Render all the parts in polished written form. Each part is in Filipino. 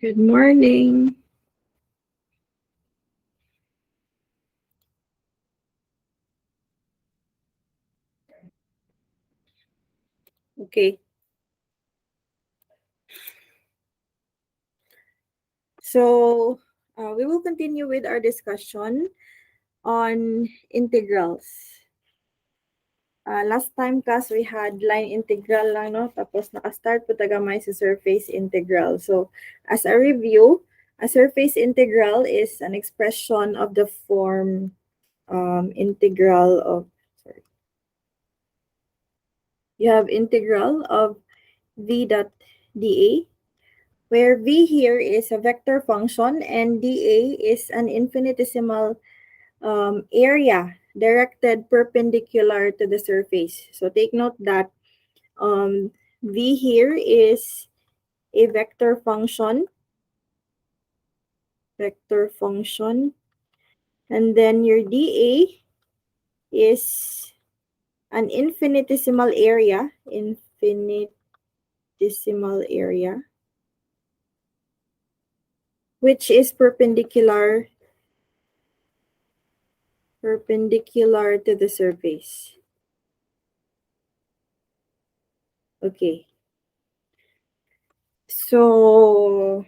Good morning. Okay. So we will continue with our discussion on integrals. Last time class we had line integral lang, no? Tapos naka-start po tagamay sa surface integral. So as a review, a surface integral is an expression of the form integral of, sorry, you have integral of v dot dA, where v here is a vector function and dA is an infinitesimal area directed perpendicular to the surface. So take note that v here is a vector function, and then your dA is an infinitesimal area, which is perpendicular to the surface. Okay. So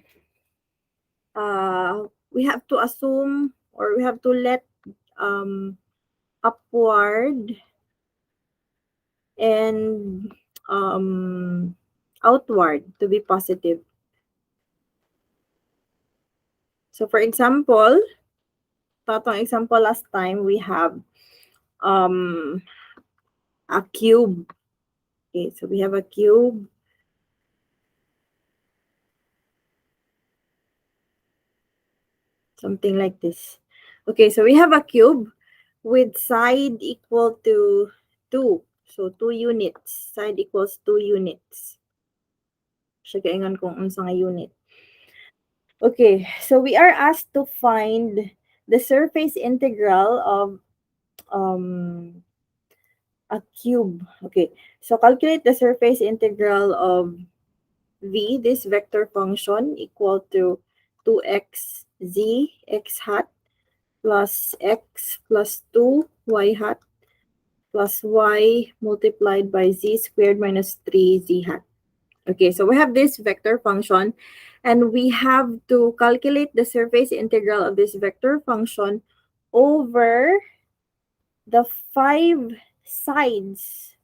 we have to assume, or we have to let upward and outward to be positive. So for example, tatong example last time, we have a cube. Okay, so we have a cube. Something like this. Okay, so we have a cube with side equal to 2. So 2 units. Side equals 2 units. Siya kaingan kung unsa nga unit. Okay, so we are asked to find the surface integral of a cube. Okay, so calculate the surface integral of v, this vector function, equal to 2x z x hat plus x plus 2 y hat plus y multiplied by z squared minus 3 z hat. Okay, so we have this vector function, and we have to calculate the surface integral of this vector function over the 5 sides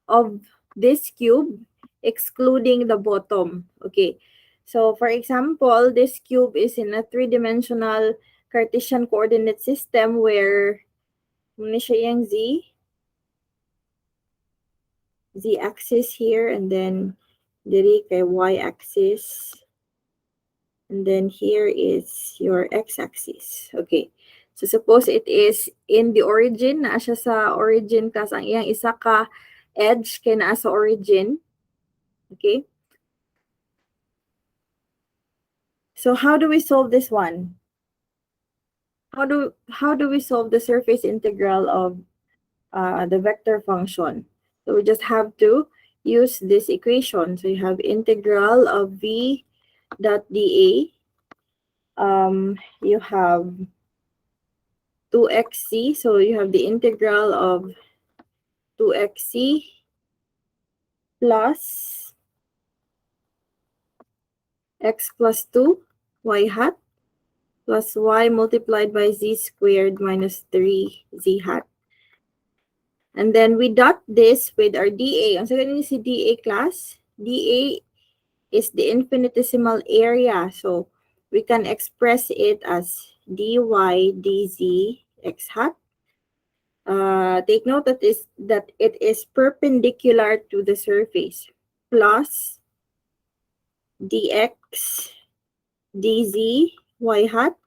of this cube, excluding the bottom. Okay, so for example, this cube is in a three-dimensional Cartesian coordinate system where siya yung z-axis here, and then diri kay y-axis, and then here is your x-axis. Okay, so suppose it is in the origin, na siya sa origin, kas ang iyang isa ka edge kay naa sa origin. Okay, so how do we solve this one? How do we solve the surface integral of the vector function? So we just have to use this equation. So you have integral of v dot dA. You have 2xc, so you have the integral of 2xc plus x plus 2 y hat plus y multiplied by z squared minus 3 z hat. And then we dot this with our dA. Ang sagot ni si dA class, dA is the infinitesimal area. So we can express it as dy dz x hat. Take note that it is perpendicular to the surface, plus dx dz y hat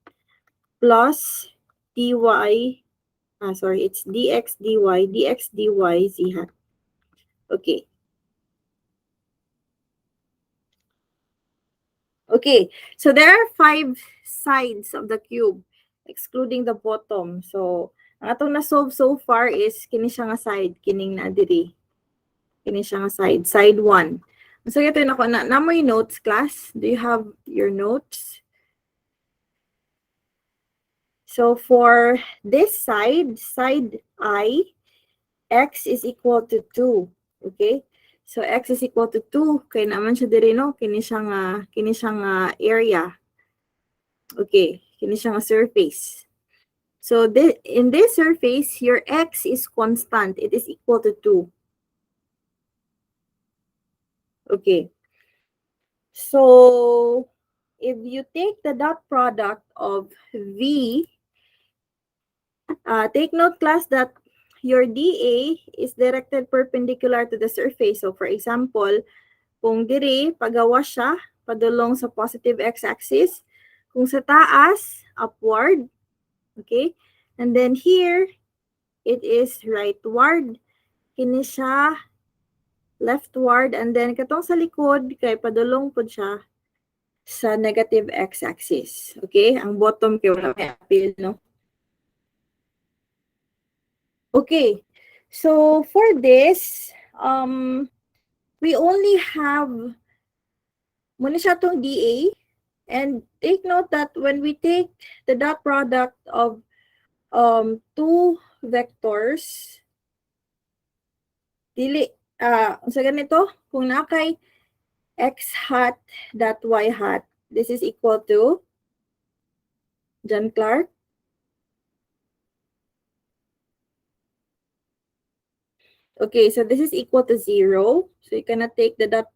plus dy, it's dx dy z hat. Okay. Okay, so there are 5 sides of the cube, excluding the bottom. So, ang atong na-solve so far is kini siya nga side, kining na diri. Kini siya nga side, side 1. So ito na ako na mo yung notes, class. Do you have your notes? So for this side, side I, x is equal to 2. Okay? So x is equal to 2. Kaya naman siya diri no, kini siyang area. Okay, kini siyang surface. So in this surface, your x is constant. It is equal to 2. Okay. So if you take the dot product of V, take note, class, that your dA is directed perpendicular to the surface. So for example, kung diri, pagawa siya, padulong sa positive x-axis. Kung sa taas, upward. Okay? And then here, it is rightward. Kini siya leftward. And then katong sa likod, kay padulong po siya sa negative x-axis. Okay? Ang bottom kay wala may appeal, no? Okay. So for this, we only have muna siya tong dA. And take note that when we take the dot product of two vectors, dili, sa ganito, kung nakay x hat dot y hat, this is equal to, John Clark? Okay, so this is equal to 0. So you cannot take the dot,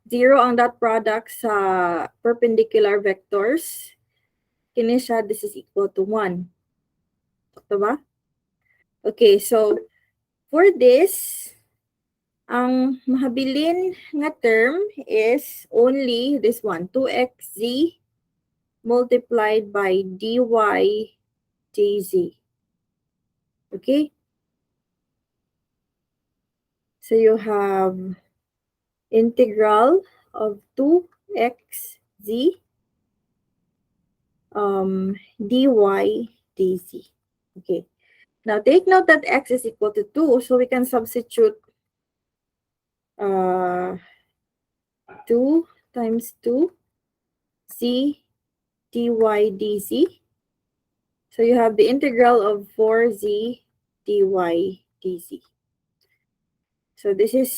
0 ang dot product sa perpendicular vectors. Kini siya, this is equal to 1. Ito ba? Okay, so for this, ang mahabilin nga term is only this one, 2xz multiplied by dy dz. Okay? So you have integral of 2xz dy dz. Okay. Now take note that x is equal to 2, so we can substitute 2 times 2 z dy dz. So you have the integral of 4z dy dz. So this is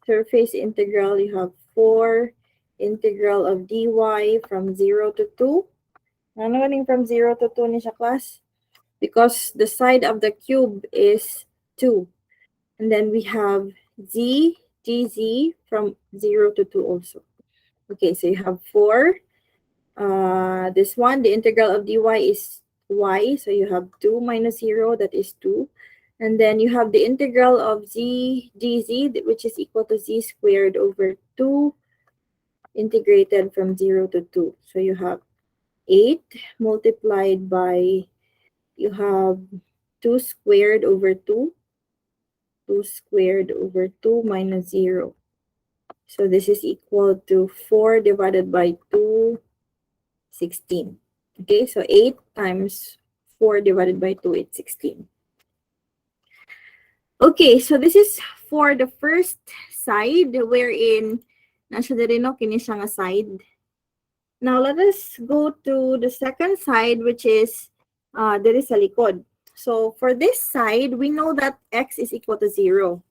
surface integral. You have 4 integral of dy from 0 to 2. Ano ganing from 0 to 2 ni siya, class? Because the side of the cube is 2. And then we have z dz from 0 to 2 also. Okay, so you have 4. This one, the integral of dy is y. So you have 2 minus 0, that is 2. And then you have the integral of z dz, which is equal to z squared over 2 integrated from 0 to 2. So you have 8 multiplied by, you have 2 squared over 2. 2 squared over 2 minus 0. So this is equal to 4 divided by 2, 16. Okay, so 8 times 4 divided by 2, it's 16. Okay, so this is for the first side wherein nasa diri no kini siya nga side. Now let us go to the second side, which is diri sa likod. So for this side, we know that x is equal to 0.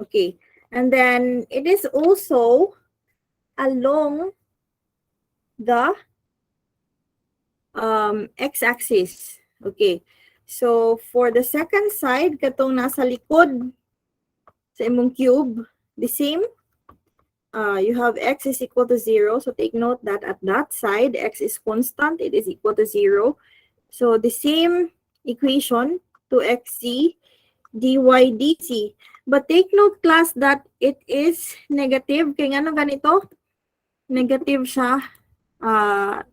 Okay, and then it is also along the x-axis. Okay, so for the second side, katong nasa likod sa imong cube, the same. You have x is equal to 0. So take note that at that side, x is constant. It is equal to 0. So the same equation, 2xz dy dz. But take note, class, that it is negative. Kaya nga no ganito, negative siya.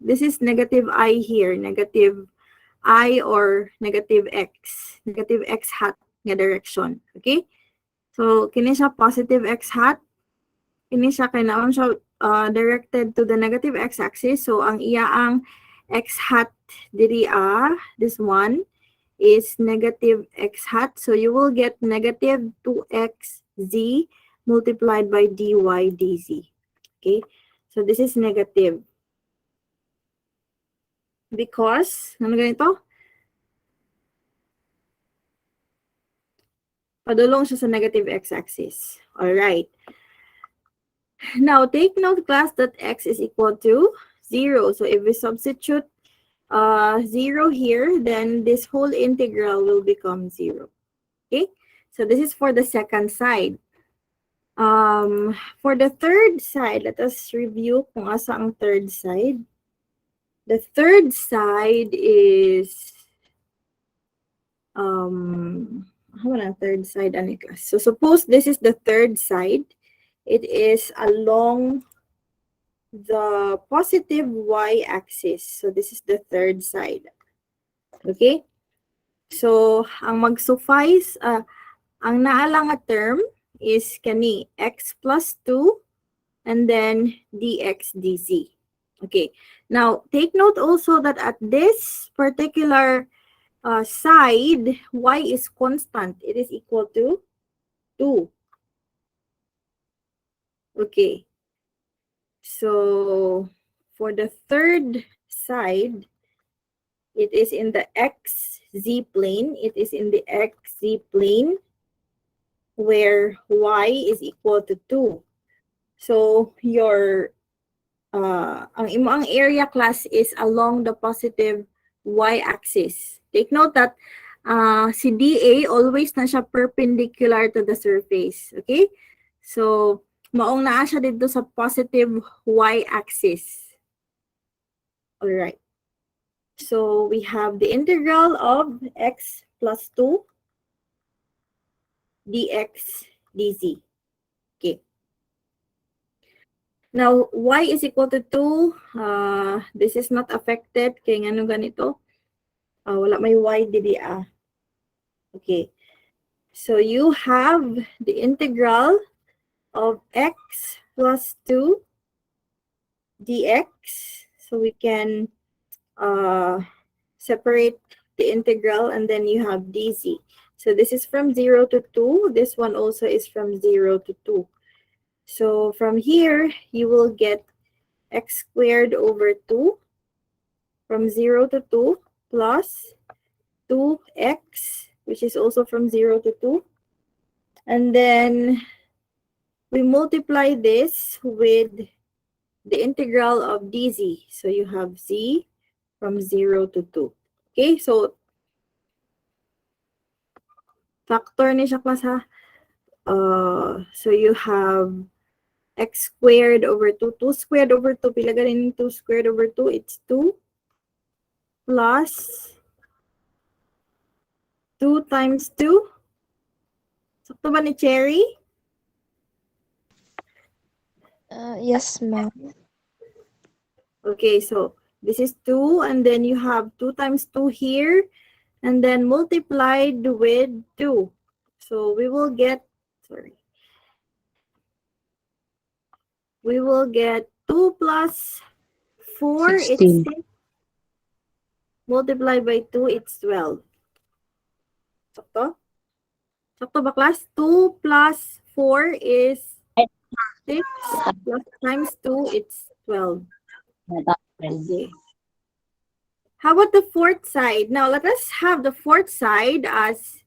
This is negative I here. Negative I or negative x. Negative x hat nga direction. Okay? So, kini siya positive x hat. Kini siya kay naon siya directed to the negative x-axis. So, ang iyaang x hat diri this one is negative x hat. So, you will get negative 2xz multiplied by dy dz. Okay, so this is negative. Because, ano ganito? Padulong siya sa negative x-axis. Alright. Now, take note, class, that x is equal to 0. So, if we substitute 0 here, then this whole integral will become 0. Okay? So, this is for the second side. For the third side, let us review kung asa ang third side. The third side is how about third side, class? So suppose this is the third side. It is along the positive y-axis. So this is the third side. Okay? So ang mag-suffice, ang naalang nga term is kani x plus 2 and then dx dz. Okay. Now, take note also that at this particular side, y is constant. It is equal to 2. Okay. So, for the third side, it is in the xz plane. It is in the xz plane where y is equal to 2. So, your ang area, class, is along the positive y-axis. Take note that si DA always na siya perpendicular to the surface. Okay? So, maong naa siya dito sa positive y-axis. Alright. So, we have the integral of x plus 2 dx dz. Okay. Now, y is equal to 2. This is not affected. Kaya nga ganito. Wala may y didi . Okay. So, you have the integral of x plus 2 dx. So, we can separate the integral and then you have dz. So, this is from 0 to 2. This one also is from 0 to 2. So, from here, you will get x squared over 2 from 0 to 2 plus 2x, which is also from 0 to 2. And then we multiply this with the integral of dz. So, you have z from 0 to 2. Okay, so factor ni siya, class, ha? So, you have x squared over 2. 2 squared over 2. Pila ganin 2 squared over 2? It's 2 plus 2 times 2. Sakto ba ni Cherry? Yes, ma'am. Okay, so this is 2 and then you have 2 times 2 here and then multiplied with 2. So we will get, we will get 2 plus 4, 16. it's 6. Multiplied by 2, it's 12. Sakto? Sakto ba, class? 2 plus 4 is 6 plus times 2, it's 12. Okay. How about the fourth side? Now, let us have the fourth side as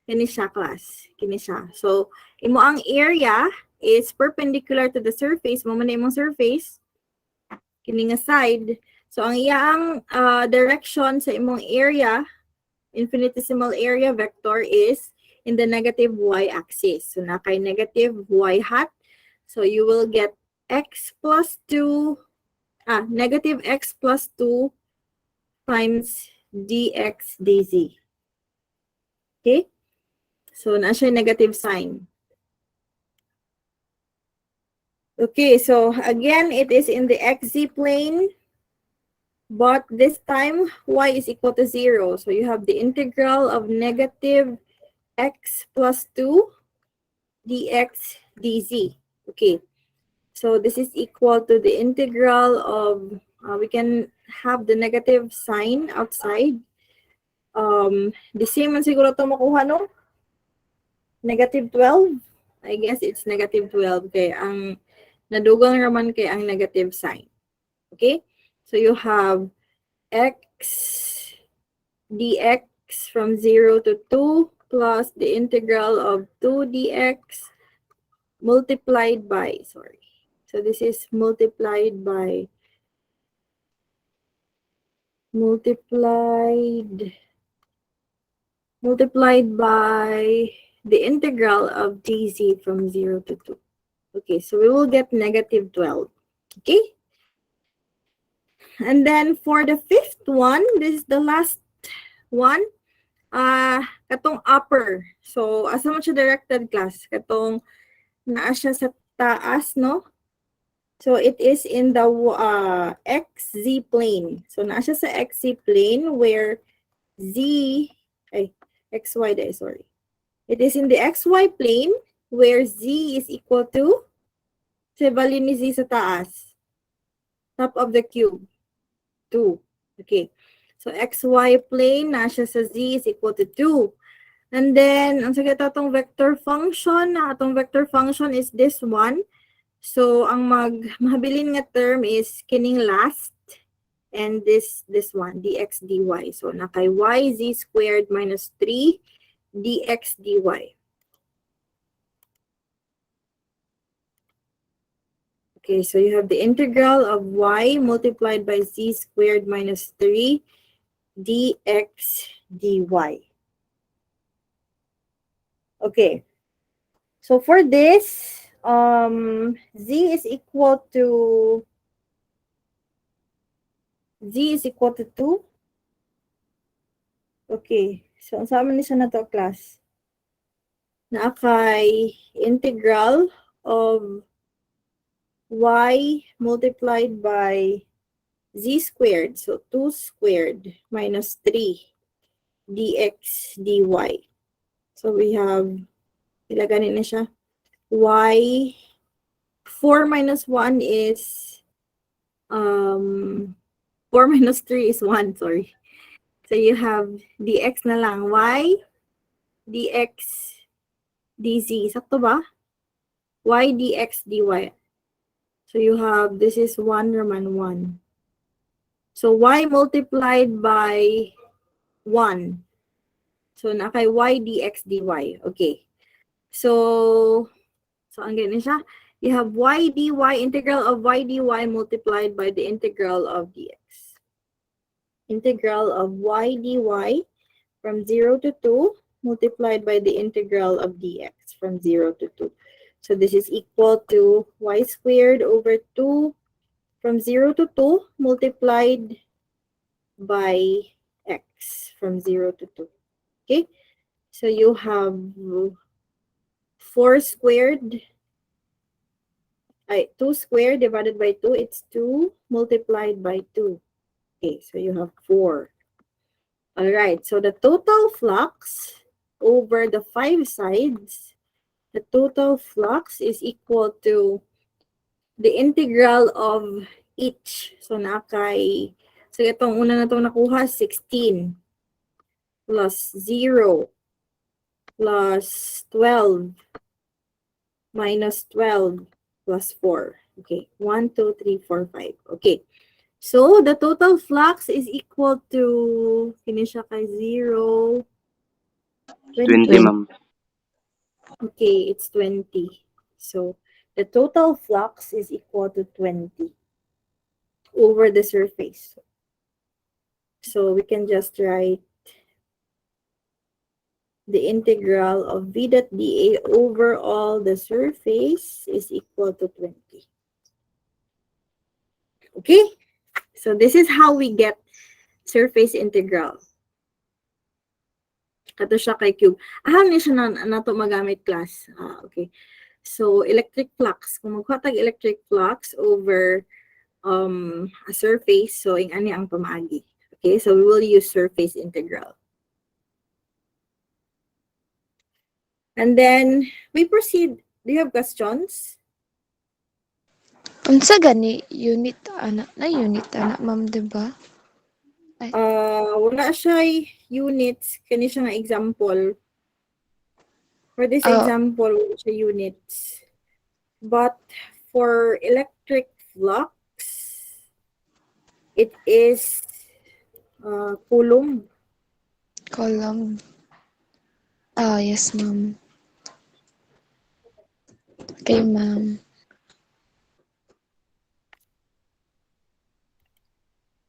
kini siya, class. Kini siya. So, imo ang area is perpendicular to the surface. Mo man imong surface. Kini nga side. So, ang iyang direction sa imong area, infinitesimal area vector, is in the negative y-axis. So, na kay negative y hat. So, you will get x plus 2, negative x plus 2 times dx dz. Okay? So, na siya negative sign. Okay, so again, it is in the xz plane, but this time, y is equal to 0. So, you have the integral of negative x plus 2 dx dz. Okay, so this is equal to the integral of, we can have the negative sign outside. The same man siguro ito makuha, no? Negative 12. I guess it's negative 12 kay ang nadugang raman kay ang negative sign. Okay? So you have x dx from 0 to 2 plus the integral of 2 dx multiplied by, sorry. So this is multiplied by the integral of dz from 0 to 2. Okay, so we will get negative 12. Okay? And then for the fifth one, this is the last one. Katong upper. So, asa mo siya directed class? Katong naa siya sa taas, no? So, it is in the xz plane. So, naa siya sa xz plane where xy day, sorry. It is in the xy plane where z is equal to, sa value ni z sa taas. Top of the cube. 2. Okay. So, xy plane, nasa sa z is equal to 2. And then, ang sakit atong vector function, atong vector function is this one. So, ang mahabilin nga term is kining last and this one, dx dy. So, nakay y z squared minus 3 dx dy. Okay, so you have the integral of y multiplied by z squared minus 3 dx dy. Okay. So for this, z is equal to 2. Okay. So ang sama ni siya na to class. Na kay integral of y multiplied by z squared. So 2 squared minus 3 dx dy. So we have, ilaganin na siya. Y, 4 minus 1 is, 4 minus 3 is 1, sorry. So you have dx na lang. Y, dx, dz. Sakto ba? Y, dx, dy. So you have, this is 1 naman 1. So y multiplied by 1. So nakay y dx dy. Okay. So ang ganyan siya. You have y dy, integral of y dy multiplied by the integral of dx. Integral of y dy from 0 to 2 multiplied by the integral of dx from 0 to 2. So this is equal to y squared over 2 from 0 to 2 multiplied by x from 0 to 2. Okay? So you have 4 squared, 2 squared divided by 2, it's 2 multiplied by 2. Okay, so you have 4. All right, so the total flux over the 5 sides, the total flux is equal to the integral of each. So nakay, so itong una na itong nakuha, 16 plus 0 plus 12 minus 12 plus 4. Okay, 1, 2, 3, 4, 5. Okay, so the total flux is equal to, finish kay 0, 20, ma'am. Okay, it's 20. So the total flux is equal to 20 over the surface. So we can just write the integral of v dot dA over all the surface is equal to 20. Okay? So this is how we get surface integral. Kato siya kay cube. Ahang ni siya na to magamit class. Okay. So electric flux. Kung magkatag electric flux over a surface, so ing ani ang pamaagi. Okay, so we will use surface integral. And then we proceed. Do you have questions? Unsa gani unit anak ma'am, diba? Wala siya units, kani siya nga example. For this Oh. example, which are units. But for electric flux, it is coulomb. Column. Oh, yes, ma'am. Okay, ma'am.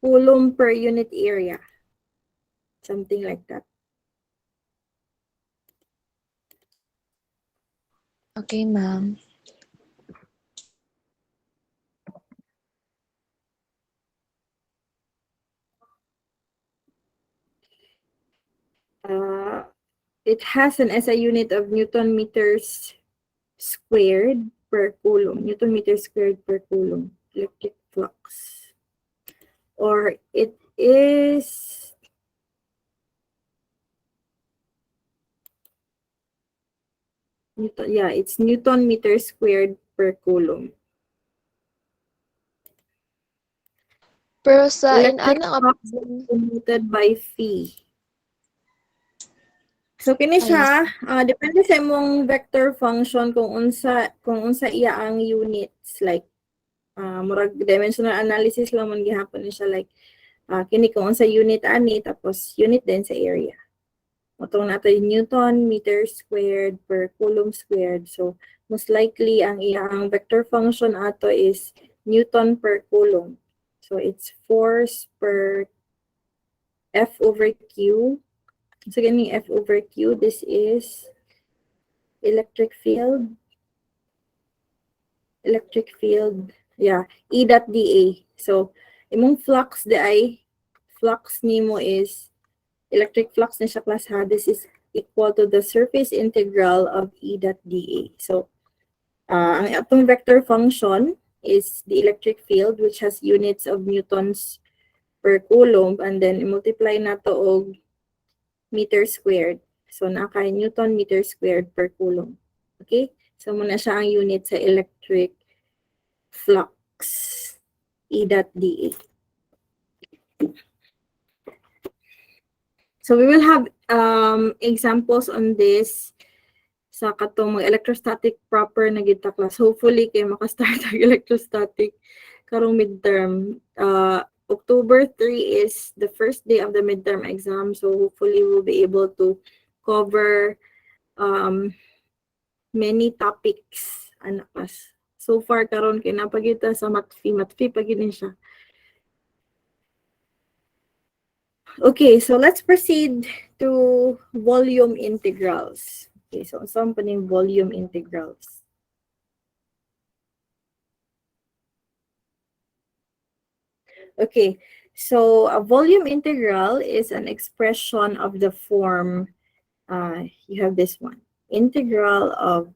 Coulomb per unit area. Something like that. Okay, ma'am. It has an SI unit of Newton meters squared per coulomb. Newton meters squared per coulomb. Electric flux. Or it is Newton, yeah, it's Newton meters squared per coulomb. Pero sa Electric ano flux is denoted by phi. So kini siya, depende sa imong vector function kung unsa iya ang units, like murag dimensional analysis lang man gihapon ni siya, like kini kung unsa unit ani tapos unit din sa area. Motong nato yung Newton meter squared per coulomb squared. So most likely ang iyang vector function ato is Newton per coulomb. So it's force per F over Q. So gani F over Q, this is electric field, yeah, E dot dA. So imong flux flux nimo is electric flux na siya class ha. This is equal to the surface integral of E dot dA. So ang atong vector function is the electric field, which has units of newtons per coulomb, and then multiply nato og meter squared. So naka Newton meter squared per coulomb. Okay? So muna siya ang unit sa electric flux, E dot dA. So we will have examples on this sa katong mga electrostatic proper na gid ta class. Hopefully kay maka-start ang electrostatic karong midterm. October 3 is the first day of the midterm exam, so hopefully we'll be able to cover many topics ana class. So far karon kay napagita sa matfi pa gid siya. Okay, so let's proceed to volume integrals. Okay, so saan pa ning volume integrals? Okay, so a volume integral is an expression of the form, you have this one, integral of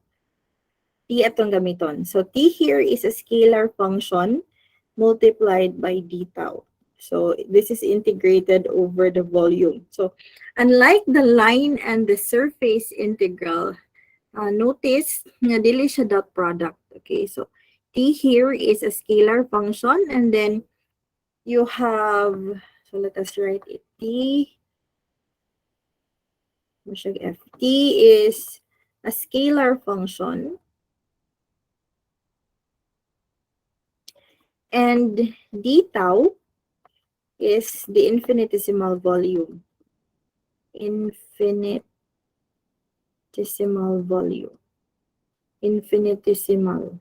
t atong gamiton. So t here is a scalar function multiplied by d tau. So this is integrated over the volume. So unlike the line and the surface integral, notice nga dili siya dot product. Okay, so t here is a scalar function, and then you have, so let us write it, t is a scalar function, and d tau is the infinitesimal volume. Infinitesimal volume. Infinitesimal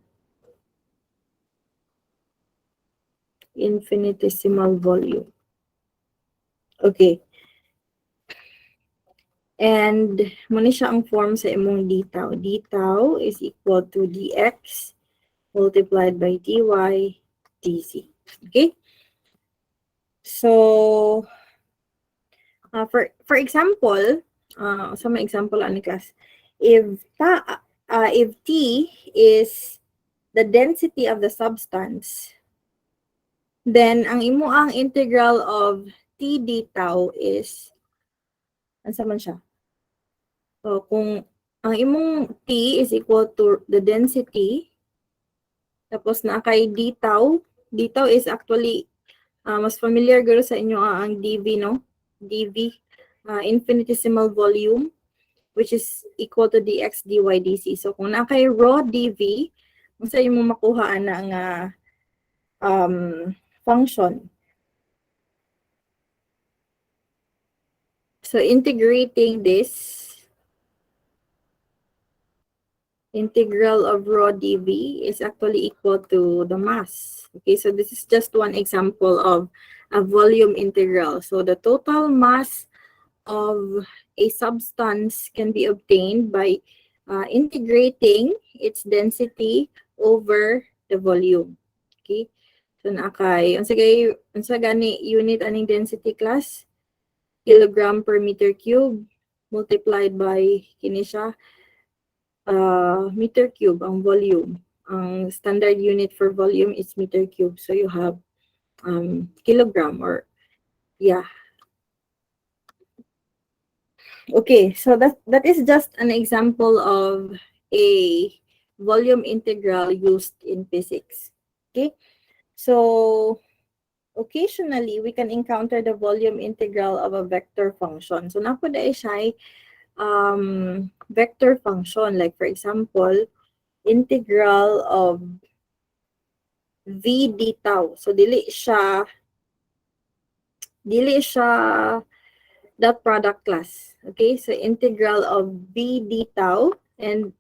volume. Okay. And muna siya ang form sa imong d tau. D tau is equal to dx multiplied by dy dz. Okay? So, for example, sa mga example ani class, if t is the density of the substance, then ang imo ang integral of t d tau is ansa man siya? So kung ang imong t is equal to the density, tapos na kay d tau is actually mas familiar guro sa inyo ang dv, no? dv, infinitesimal volume. which is equal to dx dy dc. So kung na kay raw dv, kung sa mo makuha na nga function. So integrating this, integral of rho dv is actually equal to the mass. Okay, so this is just one example of a volume integral. So the total mass of a substance can be obtained by integrating its density over the volume. Okay, so nakay, unsa gani unit aning density class? Kilogram per meter cube multiplied by kini siya meter cube ang volume. Ang standard unit for volume is meter cube. So you have kilogram or yeah. Okay, so that is just an example of a volume integral used in physics. Okay, so occasionally we can encounter the volume integral of a vector function. So napo dai siya vector function, like for example, integral of v d tau. So dili siya dot product class. Okay, so integral of v d tau, and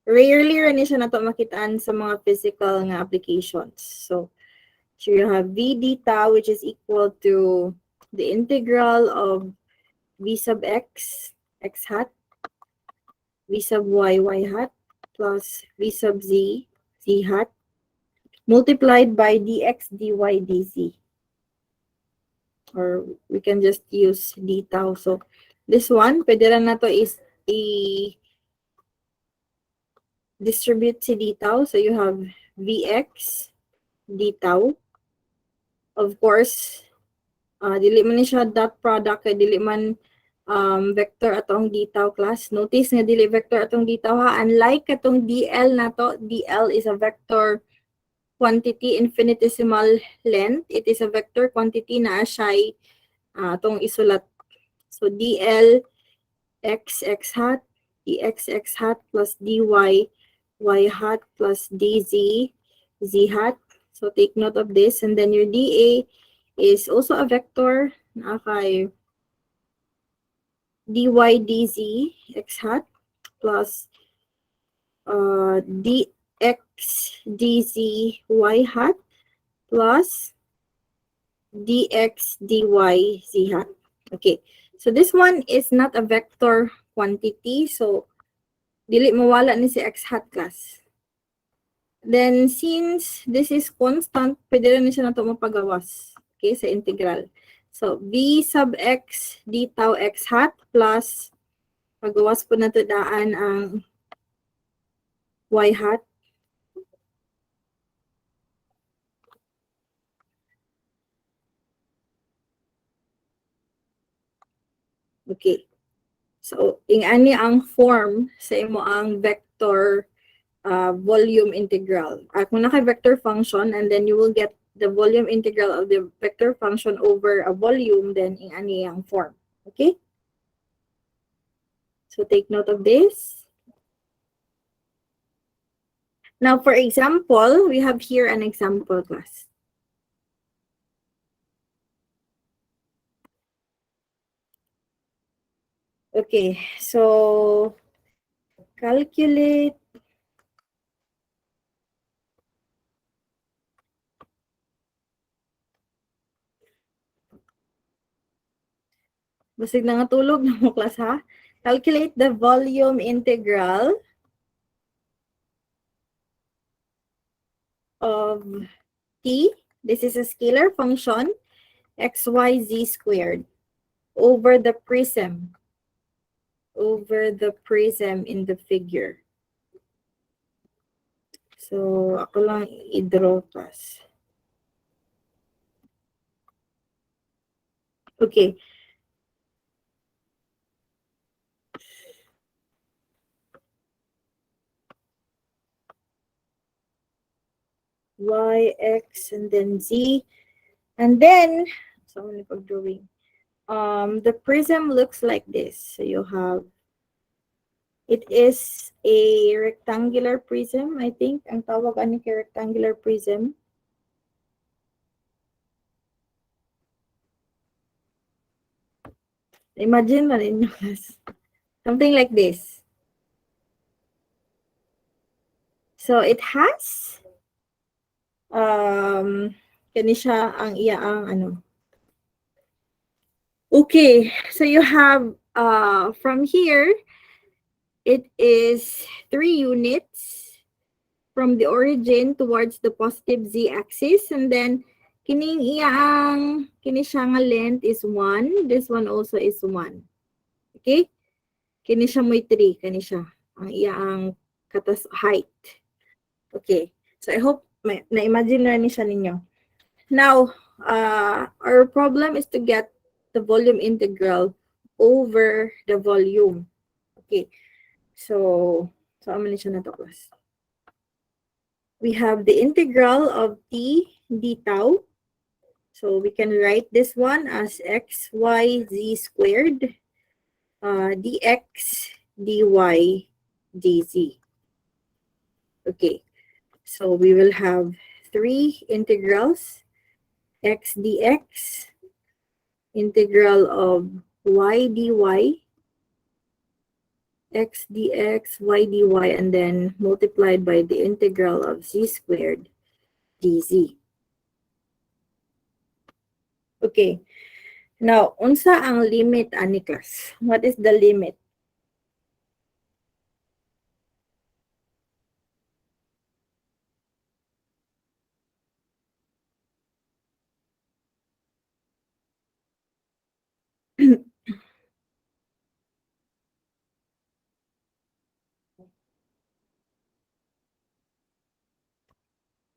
rarely rin siya nato makitaan sa mga physical nga applications. So you have v d tau, which is equal to the integral of v sub x, x hat, v sub y, y hat, plus v sub z, z hat, multiplied by dx dy dz. Or we can just use d tau. So this one, pwede rin na to is distribute si d tau. So you have vx d tau. Of course, dili man ni siya dot product, kay dili man vector atong d tau class. Notice nga dili vector atong d tau ha. Unlike katong dl na to, dl is a vector quantity infinitesimal length. It is a vector quantity na siya itong isulat. So dl x x hat, dx x hat plus dy y hat plus dz z hat. So take note of this, and then your dA is also a vector na kay dy dz x hat plus dx dz y hat plus dx dy z hat. Okay, so this one is not a vector quantity, so dili mawala ni si x hat class. Then since this is constant, pwede rin siya nato mapagawas, okay, sa integral. So v sub x d tau x hat plus pagawas po nato daan ang y hat okay. So ingani ang form sa imo ang vector volume integral. Kung naka-vector function, and then you will get the volume integral of the vector function over a volume, then ingani ang form. Okay? So take note of this. Now, for example, we have here an example class. Okay, so calculate basig na nga tulog na mo class ha. Calculate the volume integral of t. This is a scalar function, xyz squared, over the prism in the figure. So, ako lang i-draw class. Okay. Y, X, and then Z. And then, so I'm pag-drawing. The prism looks like this. So you have It is a rectangular prism, I think. Ang tawag ani kay rectangular prism. Imagine na ninyo, class. Something like this. So it has kani siya ang iya ang ano. Okay, so you have from here it is 3 units from the origin towards the positive z-axis, and then kini siya nga length is 1, this one also is 1. Okay? Kini siya mo'y 3, kani siya ang iyang katas height. Okay. So I hope na-imagine na ni siya ninyo. Now, our problem is to get the volume integral over the volume. Okay. So ano ni siya na to, class? We have the integral of t d tau. So we can write this one as x, y, z squared, dx, dy, dz. Okay, so we will have 3 integrals, x dx, integral of y dy, x dx, y dy, and then multiplied by the integral of z squared dz. Okay. Now, unsa ang limit ani, class? What is the limit?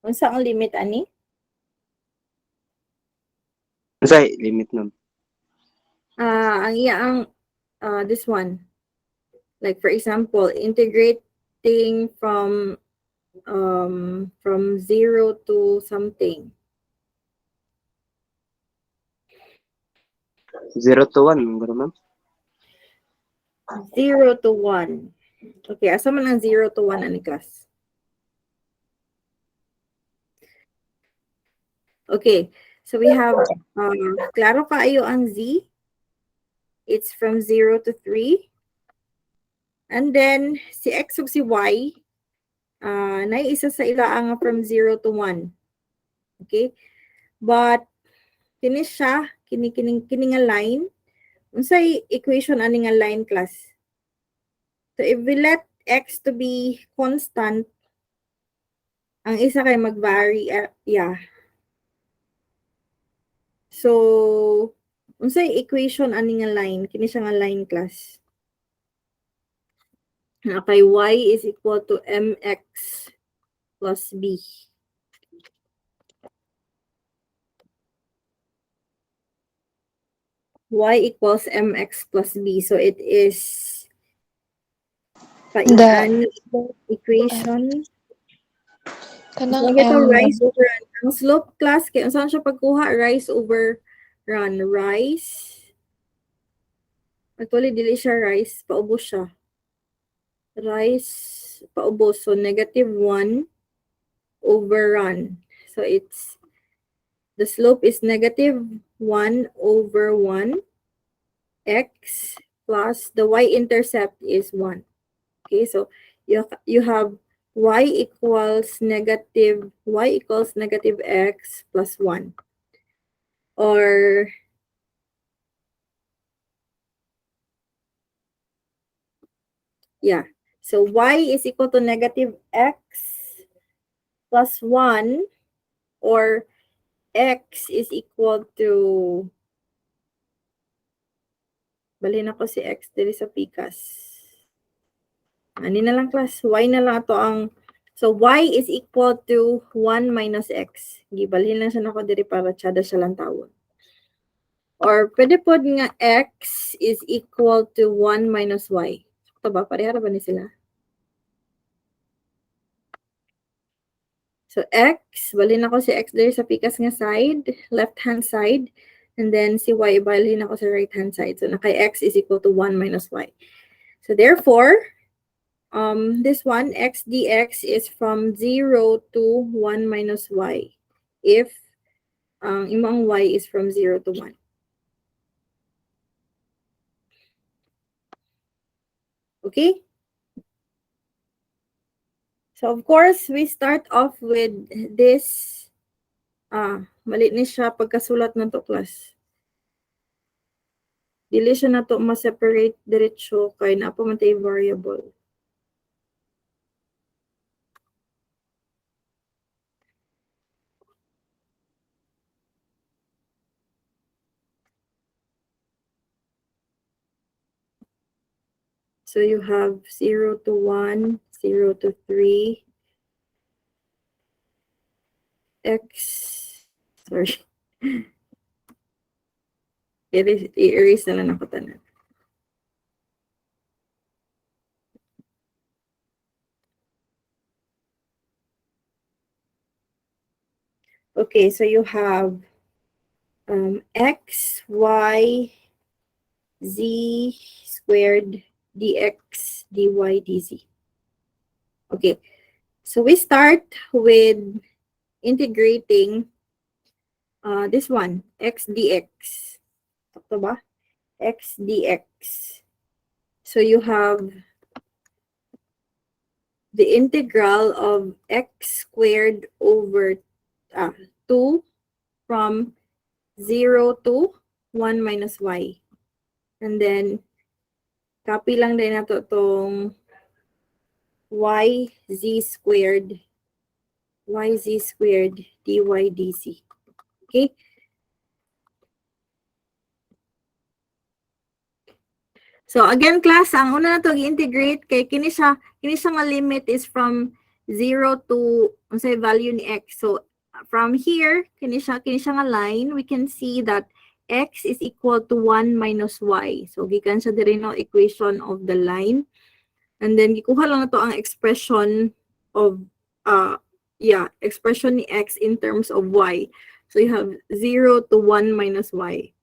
Unsa ang limit ani? Unsay limit, ma'am? Ang iya ang this one. Like for example, integrating from 0 to something. 0 to 1, gano'n, ma'am? 0 to 1. Okay, asa man ang 0 to 1 ani, class? Okay, so we have klaro kaayo ang z. It's from 0 to 3. And then si x ug si y isa sa ila ang from 0 to 1. Okay? But kini siya, kini nga line, unsay equation ani nga line, class? So if we let x to be constant, ang isa kay mag-vary, yeah. So unsay equation ani nga line? Kini siya nga line, class. Okay, y is equal to mx plus b. Y equals mx plus b. So it is an equation. Kanang Ito rise over run. Ang slope, class, kaya saan siya pagkuha? Rise over run. Rise. Actually, dili siya rise. Paubos siya. Rise, paubos. So, -1 over run. So, the slope is -1 over 1 x plus the y-intercept is 1. Okay, so you have y equals negative x plus 1. Or yeah, so y is equal to negative x plus 1, or x is equal to, balhin ako si x diri sa pikas. Ani na lang, class, y na lang ito ang, so y is equal to 1 minus x. Gibalhin lang siya nako diri para tsada siya lang tawon. Or pwede po nga x is equal to 1 minus y. Ito ba? Pareha ba ni sila? So x, balhin ako si x diri sa pikas nga side, left hand side. And then si y, balhin ako sa right hand side. So naka x is equal to 1 minus y. So therefore, this one, x dx is from 0 to 1 minus y if imong y is from 0 to 1. Okay? So, of course, we start off with this. Mali ni siya pagkasulat na to, class. Dili siya na to ma-separate diretso kay na po man tayo variable. So you have 0 to 1, 0 to 3, x, sorry. I-erase na lang ako tanan. Okay, so you have x, y, z squared dx, dy, dz. Okay, so we start with integrating this one, x dx. Sakto ba? X dx. So you have the integral of x squared over 2 from 0 to 1 minus y. And then, copy lang din nato itong yz squared dy dz. Okay? So, again, class, ang una na ito i-integrate kay kini siya nga limit is from 0 to, say, value ni x. So, from here, kini siya nga line, we can see that x is equal to 1 minus y. So, gikan siya diri no equation of the line. And then, gikuha lang na to ang expression of, expression ni x in terms of y. So, you have 0 to 1 minus y.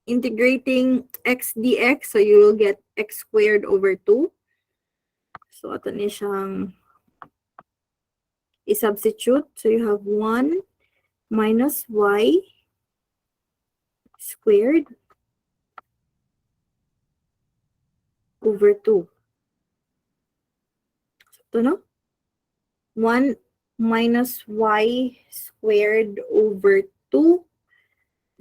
Integrating x dx, so you will get x squared over 2. So, ito niya siyang i-substitute. So, you have 1 minus y squared over 2. So, ito no? 1 minus y squared over 2.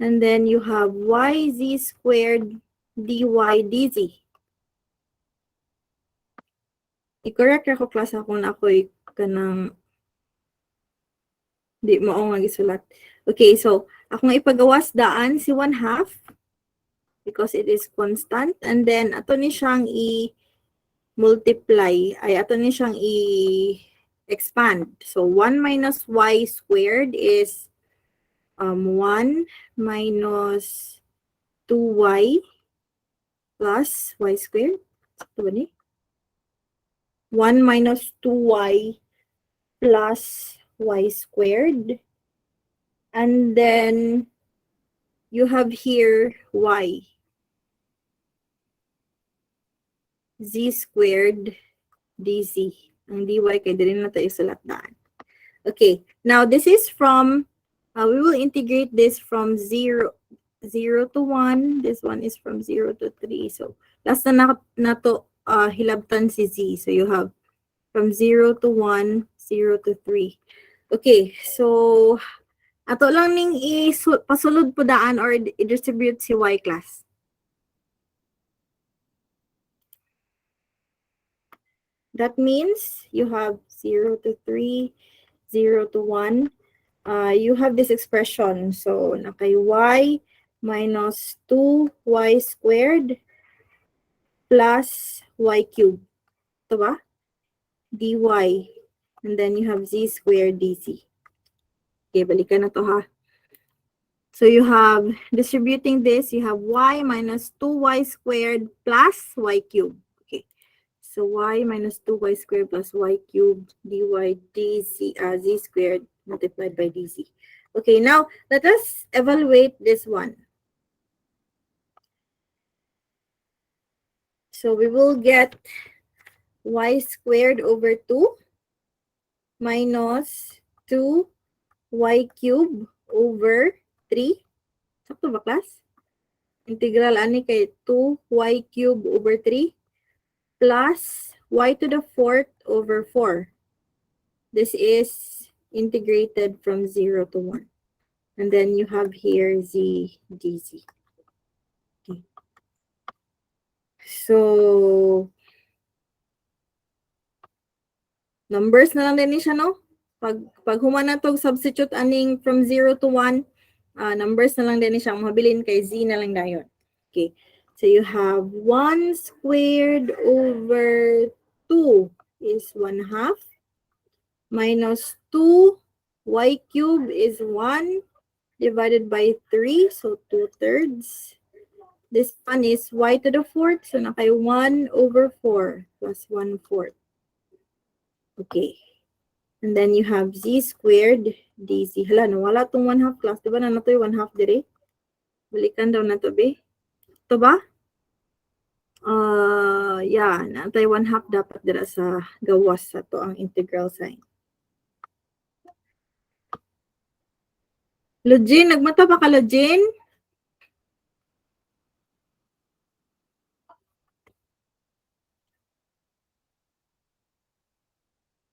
And then you have yz squared dy dz. I-correct ako, class, kung ako'y kanang di mo nga gisulat. Okay, so ako nga ipagawas daan si 1/2 because it is constant. And then ato ni siyang i-multiply, ay ato ni siyang i-expand. So 1 minus y squared is 1 minus 2y plus y squared. Ito ba ni? 1 minus 2y plus y squared. And then you have here y. Z squared dz. Ang dy kay dili na tayo sulat daan. Okay, now this is from, we will integrate this from 0 to 1. This one is from 0 to 3. So, last na to hilabtan si z. So, you have from 0 to 1, 0 to 3. Okay, so, ato lang ning pasulod po daan or i-distribute si y, class. That means you have 0 to 3, 0 to 1. You have this expression. So, nakay y minus 2y squared plus y cubed. Ito ba? dy. And then you have z squared dz. Okay, balikan na to ha. So, you have, distributing this, you have y minus 2y squared plus y cubed. Okay. So, y minus 2y squared plus y cubed dy dz, z squared multiplied by dz. Okay, now, let us evaluate this one. So, we will get y squared over 2 minus 2y cubed over 3. Sakto ba, class? Integral ani kay 2y cubed over 3 plus y to the 4th over 4. This is integrated from 0 to 1. And then you have here z dz. Okay. So, numbers na lang din siya, no? Pag human na to, substitute aning from 0 to 1, numbers na lang din siya. Ang mabilin kay z na lang dayon. Okay. So, you have 1 squared over 2 is 1/2 minus 2y cubed is 1 divided by 3, so 2/3. This one is y to the 4th, so nakay 1 over 4 plus 1/4. Okay. And then you have z squared dz. Hala, nawala tong 1/2 class. Diba na nato yung 1/2 dire? Balikan daw na to, be. Ito ba? Yeah, natay 1/2 dapat dira sa gawas sa to ang integral sign. Lojin, nagmata pa ka, Lojin?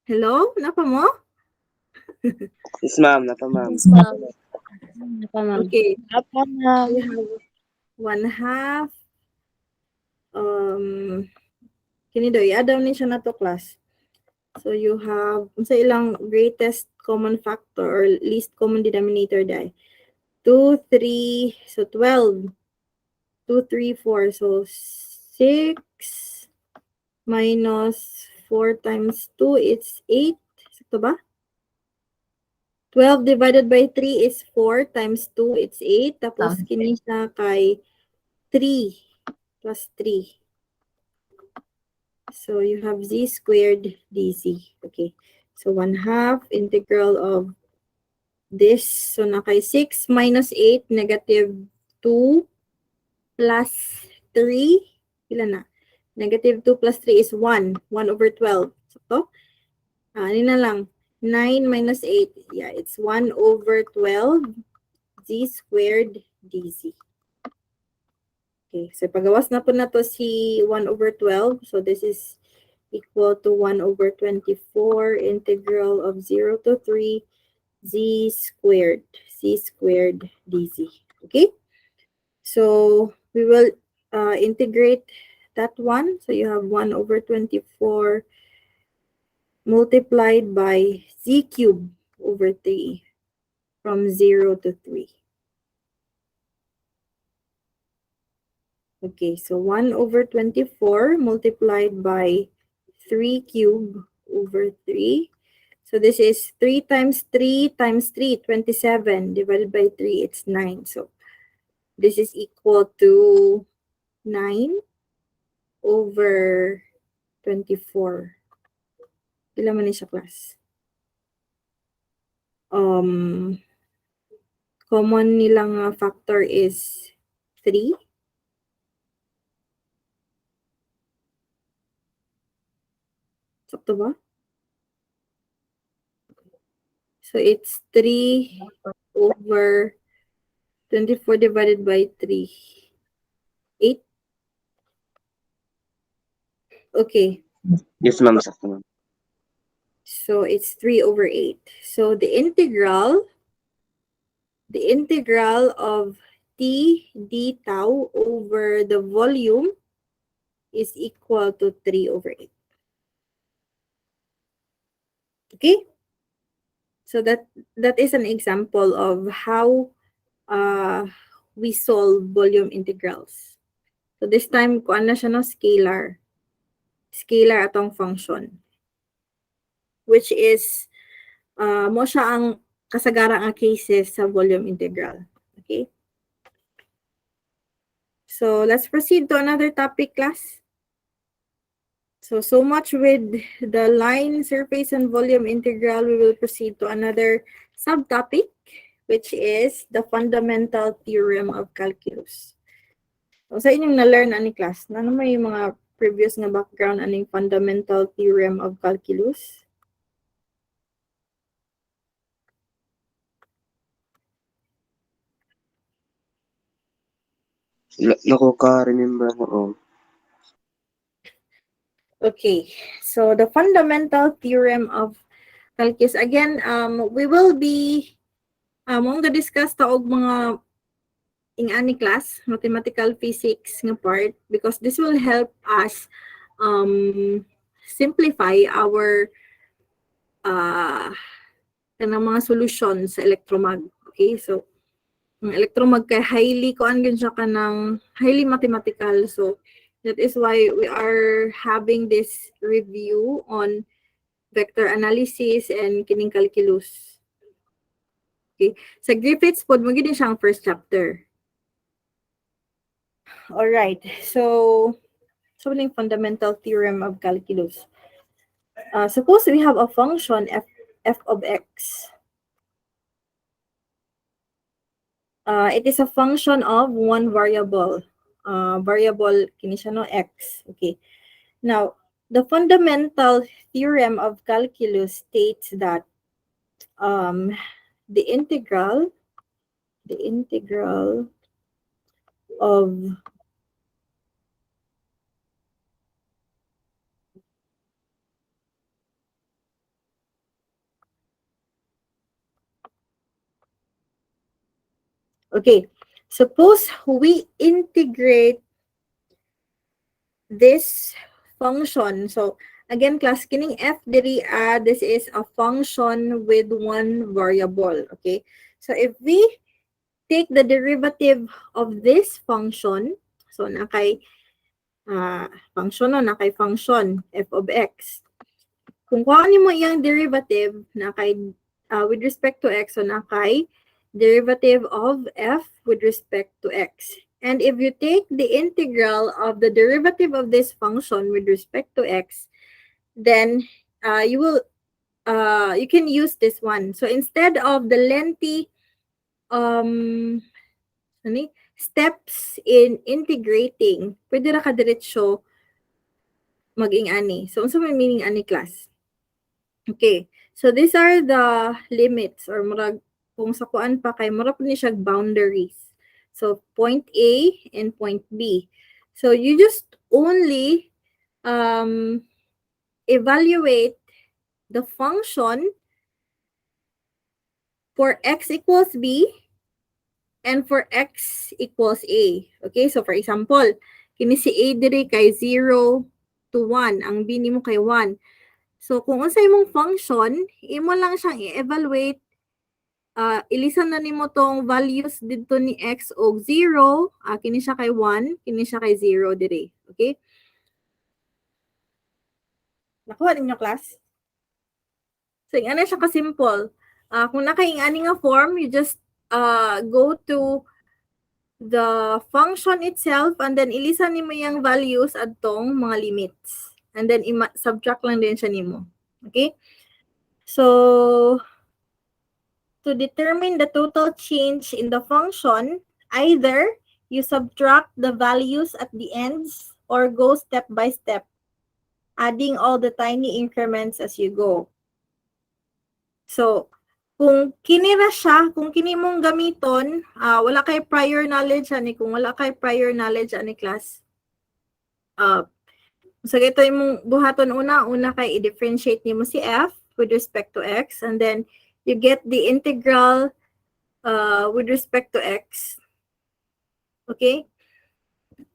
Hello? Napa mo? Yes, ma'am. Napa, ma'am. Yes, ma'am. Napa, ma'am. Okay. Apa, ma'am? You have 1/2. Kini daw, i-add down ni siya na to, class. So you have, sa ilang greatest common factor or least common denominator dai. 2, 3, so 12. 2, 3, 4, so 6 minus 4 times 2, it's 8. Sakto ba? 12 divided by 3 is 4 times 2, it's 8. Tapos kini siya kay 3 plus 3. So you have z squared dz. Okay. So 1/2 integral of this. So nakay 6 minus 8, negative 2 plus 3. Ilan na? Negative 2 plus 3 is 1. 1 over 12. So, ano na lang. 9 minus 8. Yeah, it's 1 over 12 z squared dz. Okay, so pagawas na po na to si 1 over 12. So this is equal to 1 over 24 integral of 0 to 3 z squared dz. Okay, so we will integrate that one. So you have 1 over 24 multiplied by z cubed over 3 from 0 to 3. Okay, so 1 over 24 multiplied by 3 cubed over 3. So this is 3 times 3 times 3, 27. Divided by 3, it's 9. So this is equal to 9 over 24. Ilan man ni siya, class? Common nilang factor is 3. Sakto ba? So it's 3 over 24 divided by 3. 8. Okay. Yes, ma'am. Sakto, ma'am. So it's 3 over 8. So the integral of t d tau over the volume is equal to 3 over 8. Okay? So that is an example of how we solve volume integrals. So this time, kuan na siya, no, scalar. Scalar atong function. Which is, mo siya ang kasagaran ang cases sa volume integral. Okay? So let's proceed to another topic, class. So much with the line, surface, and volume integral. We will proceed to another subtopic, which is the fundamental theorem of calculus. So sa inyong na-learn ani class, na naman yung mga previous nga background aning fundamental theorem of calculus? Nakuka-remember na oh. Okay, so the fundamental theorem of calculus, again, we will be mong discuss ta og mga ingani class, mathematical physics nga part, because this will help us simplify our kanang mga solutions sa electromag. Okay, so ang electromag kay highly kuan gyud siya kanang highly mathematical, so that is why we are having this review on vector analysis and kining calculus. Okay, sa Griffiths pod mo gyud siya ang first chapter. All right, so yung fundamental theorem of calculus. Suppose we have a function f of x. It is a function of one variable. Variable kini siya no x. Okay. Now, the fundamental theorem of calculus states that the integral of okay, suppose we integrate this function. So again, class, kining f diri this is a function with one variable. Okay, so if we take the derivative of this function, so nakay function no, nakay function f of x. Kung kuha mo iyang derivative nakay with respect to x, so nakay derivative of f with respect to x. And if you take the integral of the derivative of this function with respect to x, then you can use this one. So instead of the lengthy steps in integrating, pwede ra ka diretso maging ani. So unsa may meaning ani, class? Okay. So these are the limits, or murag kung sa kuan pa kay mura ni siya boundaries. So point A and point B. So you just only evaluate the function for x equals b and for x equals a. Okay, so for example, kini si a diri kay 0 to 1, ang b nimo kay 1. So kung unsa imong function, imo lang siyang i-evaluate, ilisan na nimo tong values dito ni x og 0, kini siya kay 1, kini siya kay 0 diri. Okay? Nakuha ninyo, class? So ingana siya ka simple. Kung nakaingani nga form, you just go to the function itself and then ilisan nimo yung values adtong mga limits. And then subtract lang din siya nimo. Okay? So to determine the total change in the function, either you subtract the values at the ends or go step by step, adding all the tiny increments as you go. So, kung kinira siya, kung kini mong gamiton, wala kay prior knowledge ani, kung wala kay prior knowledge ani, class, so ito imong buhaton una kay i-differentiate nimo si f with respect to x, and then you get the integral with respect to x. Okay?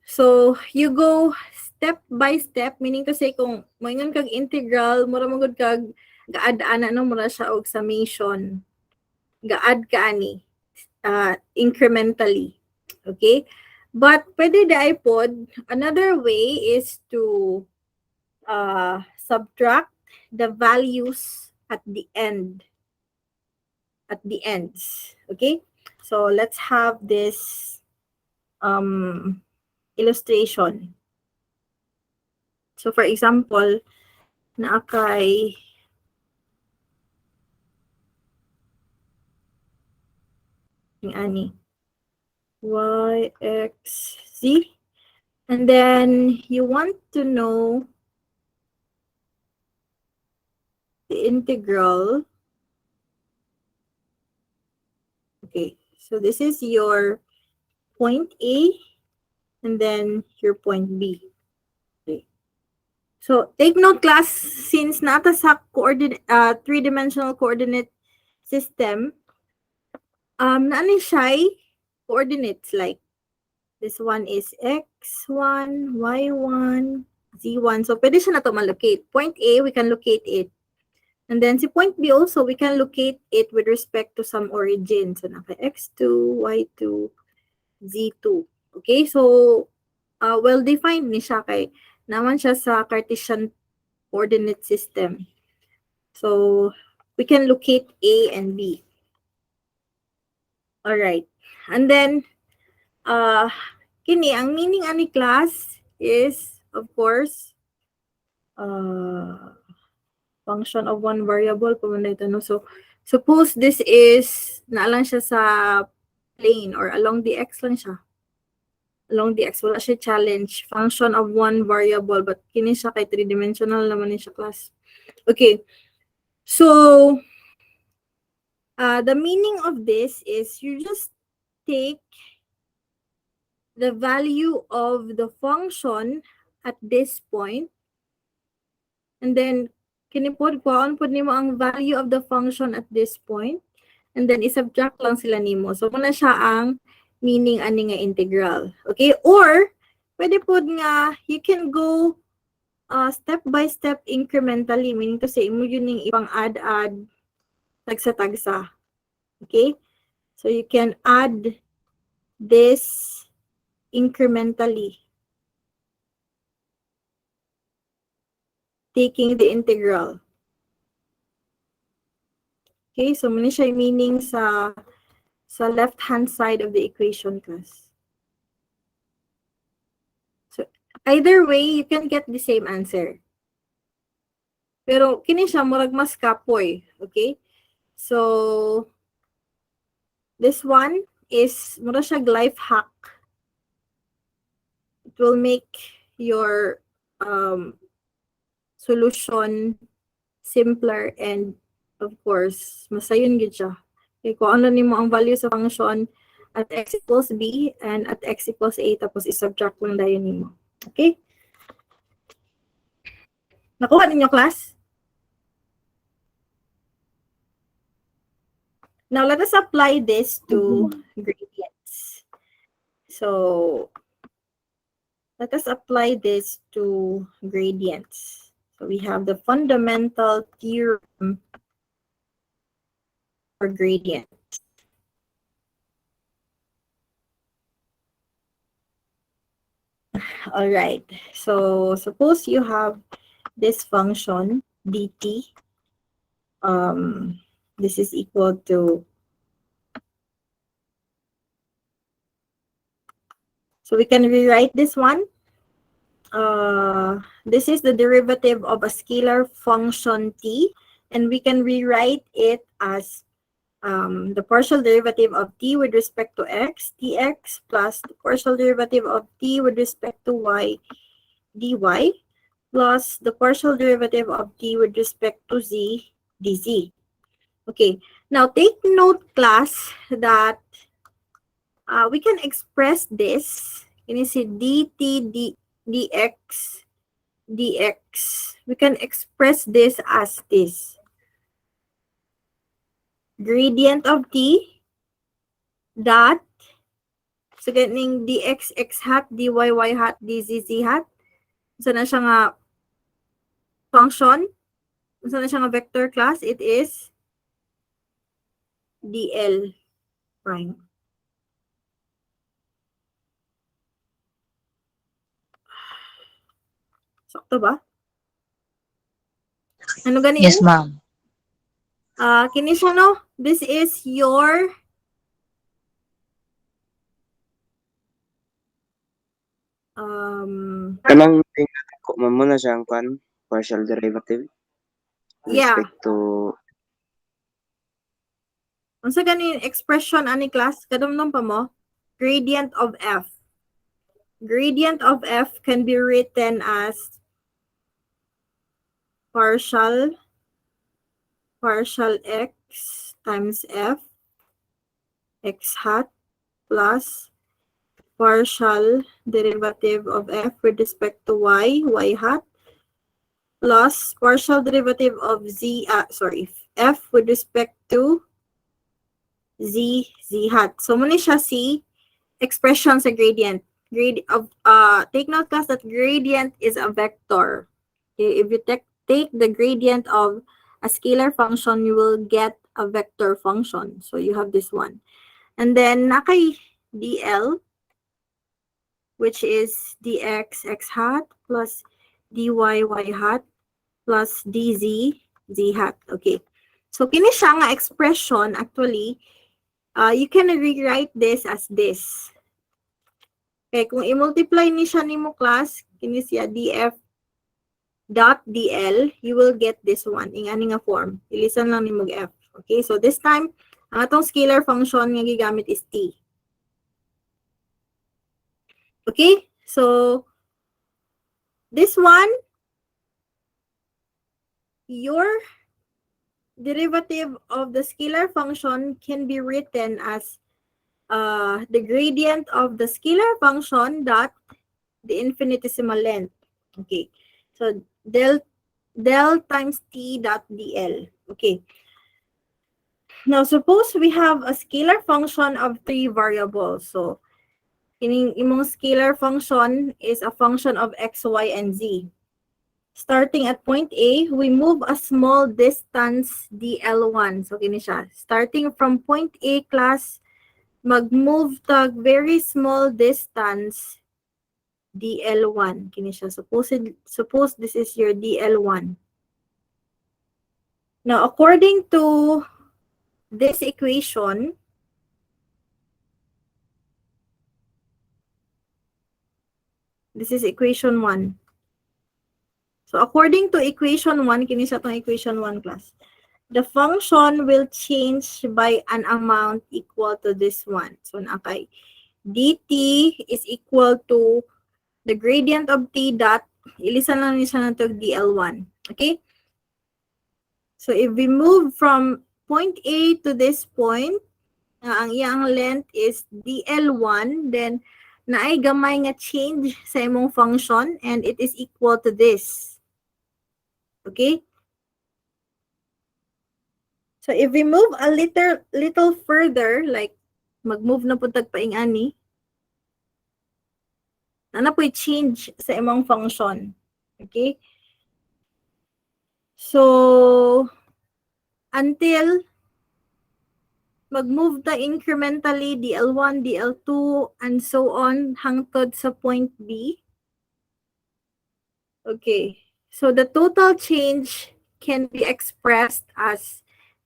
So, you go step by step, meaning to say, kung moingon kag integral, mura magud kag gaad-ana no, mura siya og summation. Gaad ka ani, incrementally. Okay? But pwede dai pod, another way is to subtract the values at the end. At the ends. Okay? So let's have this illustration. So for example, naa kay ani y, x, z, And then you want to know the integral. Okay, so this is your point A and then your point B. Okay. So take note class, since nata sa coordinate three-dimensional coordinate system, naano siya coordinates like this one is x1, y1, z1. So pwede siya na to malocate. Point A, we can locate it. And then si point B also, we can locate it with respect to some origin. So naka x2, y2, z2. Okay, so well-defined ni siya kay naman siya sa Cartesian coordinate system. So we can locate A and B. All right. And then kini ang meaning ani class is of course function of one variable pamanay tanong. So suppose this is naalang siya sa plane or along the x lang siya. Along the x wala siya challenge, function of one variable, but kini siya kay three-dimensional naman ni siya class. Okay. So the meaning of this is you just take the value of the function at this point, and then kinipod kuhaon pod nimo ang value of the function at this point, and then isubtract lang sila nimo. So muna siya ang meaning ani nga integral. Okay? Or pwede pod nga you can go step by step incrementally, meaning to say imo yun ning ipang add tagsa-tagsa. Okay? So you can add this incrementally, taking the integral. Okay, so muna siya meaning sa left-hand side of the equation, class. So either way, you can get the same answer. Pero kini siya murag mas kapoy, okay? So this one is mura siya life hack. It will make your solution simpler and of course masayon gid siya. Okay, kung ano nimo ang value sa function at x equals b and at x equals a tapos isubtract lang dayon nimo. Okay? Nakuha ninyo class? Now let us apply this to gradients. So let us apply this to gradients. So we have the fundamental theorem for gradients. All right. So suppose you have this function dt. This is equal to. So we can rewrite this one. This is the derivative of a scalar function t, and we can rewrite it as the partial derivative of t with respect to x, dx, plus the partial derivative of t with respect to y, dy, plus the partial derivative of t with respect to z, dz. Okay, now take note, class, that we can express this. Can you see dt, dx, dx? We can express this as this. Gradient of t dot, so ganing dx x hat, dy y hat, dz z hat. So na siya nga function. So na siya nga vector class. It is dl prime. Sakto ba? Ano ganito? Yes, ma'am. Kini siya, no? This is your Kanang tingnan ko mo na siyang partial derivative. yeah. Respect to Unsa ganin expression ani class? Kadumdum pa mo? Gradient of f. gradient of f can be written as partial x times f x hat plus partial derivative of f with respect to y hat plus partial derivative of f with respect to z hat. So muna siya si expression sa gradient. Take note class that gradient is a vector. Okay, if you take the gradient of a scalar function, you will get a vector function. So you have this one. And then nakay dl, which is dx x hat plus dy y hat plus dz z hat. Okay. So kini siya nga expression, actually, you can rewrite this as this. Okay, kung i-multiply ni siya nimo class, kini siya df dot dl, you will get this one in ani nga form. Ilisan lang nimo f. Okay, so this time, ang atong scalar function nga gigamit is t. Okay, so this one, your derivative of the scalar function can be written as the gradient of the scalar function dot the infinitesimal length. Okay, so del times t dot dl. Okay. Now, suppose we have a scalar function of 3 variables. So, ining imong scalar function is a function of x, y, and z. Starting at point A, we move a small distance dl1. So, kini siya. Starting from point A, class, mag-move tag very small distance dl1. Kini siya. Suppose this is your dl1. Now, according to this equation, this is equation 1. So, according to equation 1, kini siya tong equation 1 class. The function will change by an amount equal to this one. So, nakay dt is equal to the gradient of t dot, ilisan lang niya siya ng dl1. Okay? So, if we move from point A to this point, ang iyang length is dl1, then naay gamay nga change sa imong function, and it is equal to this. Okay? So, if we move a little further, like, mag-move na po tagpaingani, na po change sa imong function. Okay? So, until mag-move ta incrementally dl1, dl2, and so on, hangtod sa point B. Okay. So, the total change can be expressed as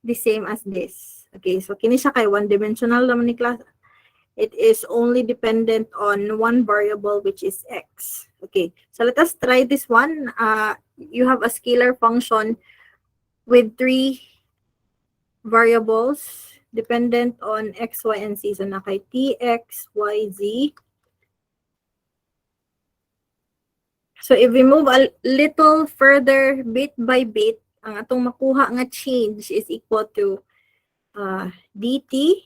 the same as this. Okay, so kini siya kay one-dimensional naman ni class. It is only dependent on one variable, which is x. Okay, so let us try this one. You have a scalar function with 3 variables dependent on x, y, and z. So na kay t, x, y, z. So if we move a little further, bit by bit, ang atong makuha nga change is equal to dt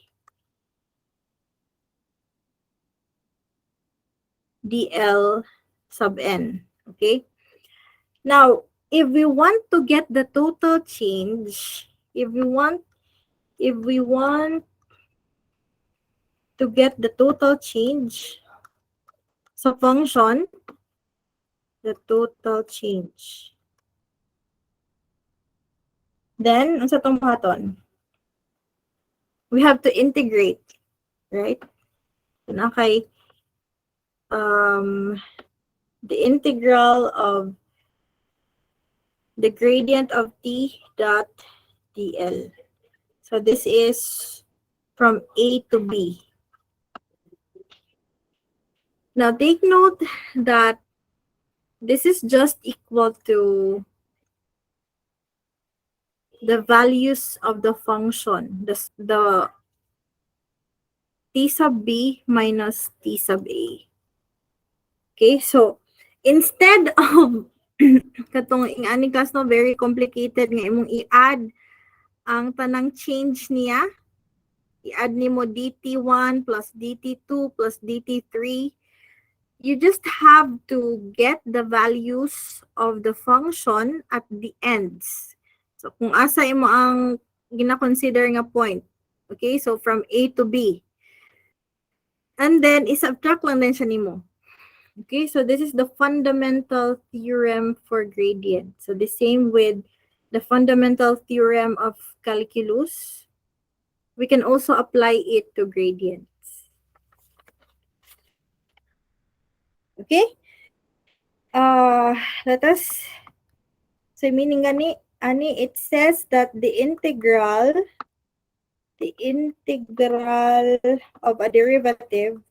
dl sub n. Okay? Now, if we want to get the total change, if we want to get the total change sa function, the total change, then, ang sa itong buhaton, we have to integrate, right? So, nakay, the integral of the gradient of t dot dl. So, this is from A to B. Now, take note that this is just equal to the values of the function, the t sub b minus t sub a. Okay, so instead of katong ingani class no very complicated nga imong i-add ang tanang change niya, i-add nimo dt1 plus dt2 plus dt3. You just have to get the values of the function at the ends. So kung asa imo ang gina-consider nga point. Okay, so from A to B. And then i-subtract lang din siya nimo. Okay, so this is the fundamental theorem for gradient. So the same with the fundamental theorem of calculus. We can also apply it to gradients. Okay? Let us, so meaning ani, it says that the integral of a derivative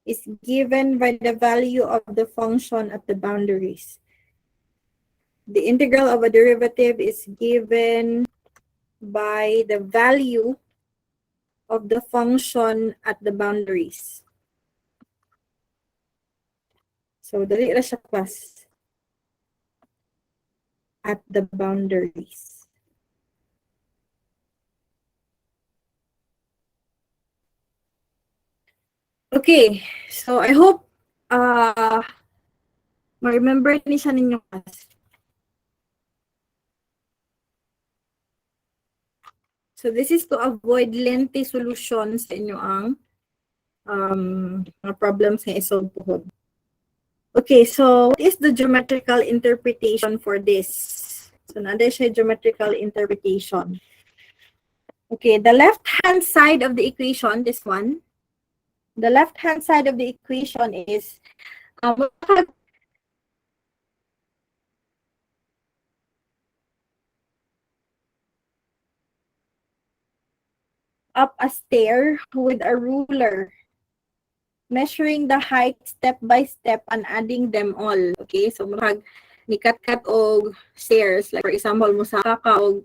is given by the value of the function at the boundaries. The integral of a derivative is given by the value of the function at the boundaries. So, dali ra siya class. At the boundaries. Okay, so I hope ma-remember ni siya ninyo class. So this is to avoid lengthy solutions sa inyo ang mga problems nga isolve po. Okay, so what is the geometrical interpretation for this? So nanda siya geometrical interpretation. Okay, the left-hand side of the equation, this one, the left-hand side of the equation is up a stair with a ruler, measuring the height step by step and adding them all. Okay, so mag nikat-kat og stairs, like for example mo sa ka og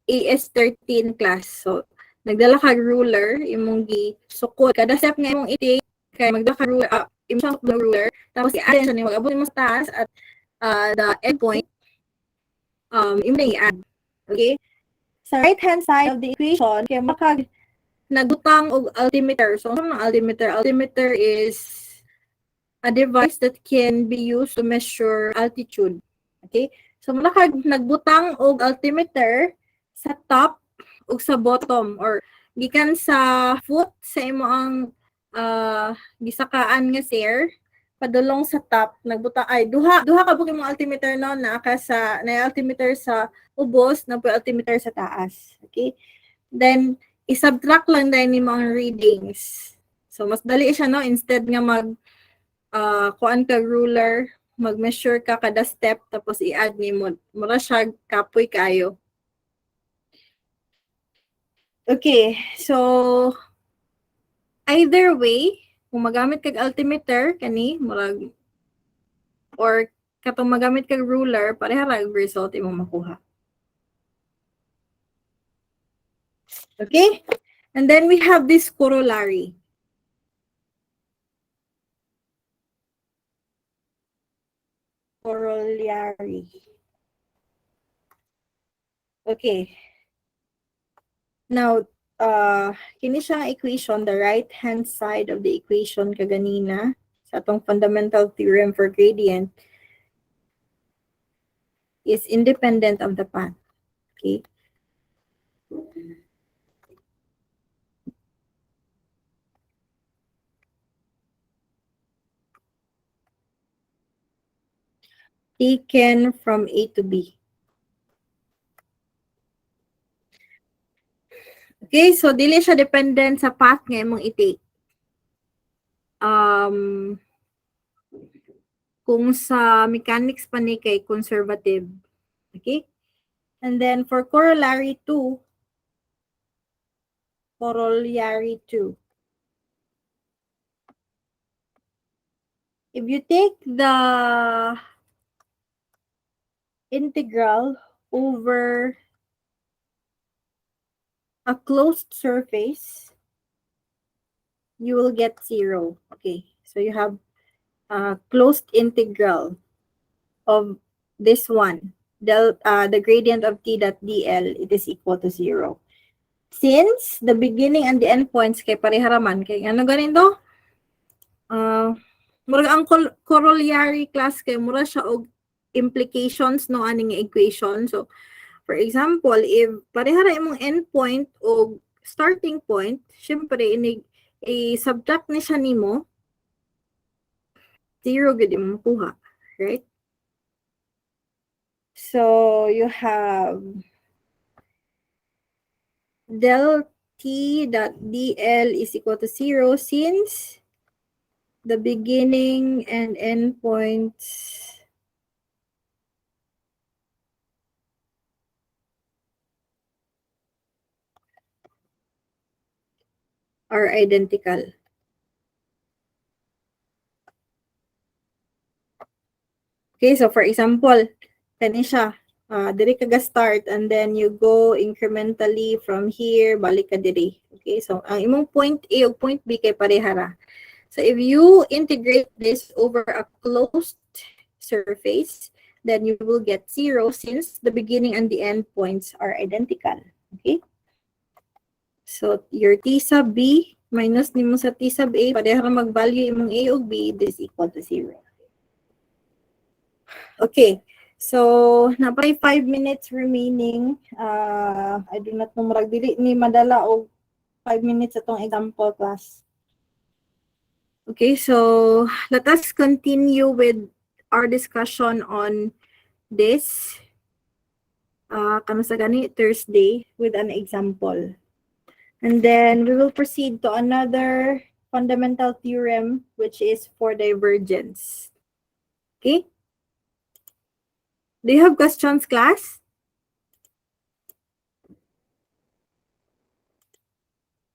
AS13 class. So nagdala ka ruler, imong gi sukod kada step nga imong i-take kay magdala ka ruler, imong ruler, tapos i-add siya ni mag-abot mo sa taas at the end point imong i-add. Okay? Sa right-hand side of the equation, kaya makag nagbutang og altimeter. So, ano ang altimeter? Altimeter is a device that can be used to measure altitude. Okay? So, nagbutang og altimeter sa top ug sa bottom or gikan sa foot sa imo ang gisakaan nga stair padulong sa top nagbutang ay duha ka bukid mo altimeter no na altimeter sa ubos na po altimeter sa taas. Okay? Then i-subtract lang din ni mga readings. So mas dali siya no instead nga kuan ka ruler, mag-measure ka kada step tapos i-add ni mo. Mura siya kapoy kayo. Okay, so either way, kung magamit kag altimeter kani murag or katong magamit kag ruler, pareha ra ang result imong makuha. Okay? And then we have this corollary. Corollary. Okay. Now, kini siya equation, the right-hand side of the equation kaganina sa atong fundamental theorem for gradient is independent of the path. Okay? Taken from A to B. Okay, so dili siya dependent sa path nga imong i-take. Kung sa mechanics pa ni kay conservative. Okay? And then for corollary 2, if you take the integral over a closed surface, you will get 0. Okay, so you have closed integral of this one. The gradient of t dot dl, it is equal to 0. Since the beginning and the end points kay pareharaman, kay ano ganito? Mura ang corollary class kay mura siya og implications no aning equation. So, for example, if parehara imong endpoint o starting point, syempre i-subtract ni siya nimo 0 gud imong kuha, right? So, you have del t dot dl is equal to 0 since the beginning and end points are identical. Okay, so for example, kani siya, diri ka start and then you go incrementally from here, balik ka diri. Okay, so ang imong point A ug point B kay parehara. So if you integrate this over a closed surface, then you will get 0 since the beginning and the end points are identical. Okay? So your t sub B minus nimo sa t sub A, parehara mag-value imong A ug B, this is equal to 0. Okay, so napay 5 minutes remaining. I do not know, marag dili ni madala og 5 minutes atong example class. Okay, so let us continue with our discussion on this kano sa gani Thursday with an example. And then we will proceed to another fundamental theorem, which is for divergence. Okay? Do you have questions, class?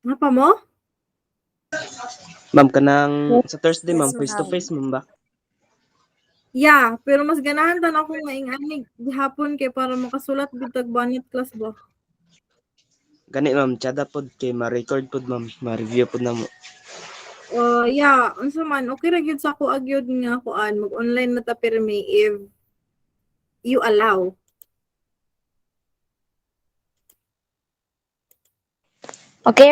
Apa mo? Ma'am, kanang sa Thursday, ma'am, face-to-face, ma'am ba? Yeah, pero mas ganahan tan ako nga ingani gihapon kay para makasulat bitag banit class ba. Gani, ma'am, tsada pod kay ma-record pod, ma'am, ma-review pod na mo. Yeah, unsa man okay ra gyud sa ako agyod nga kuan mag-online na ta pirmi if you allow. Okay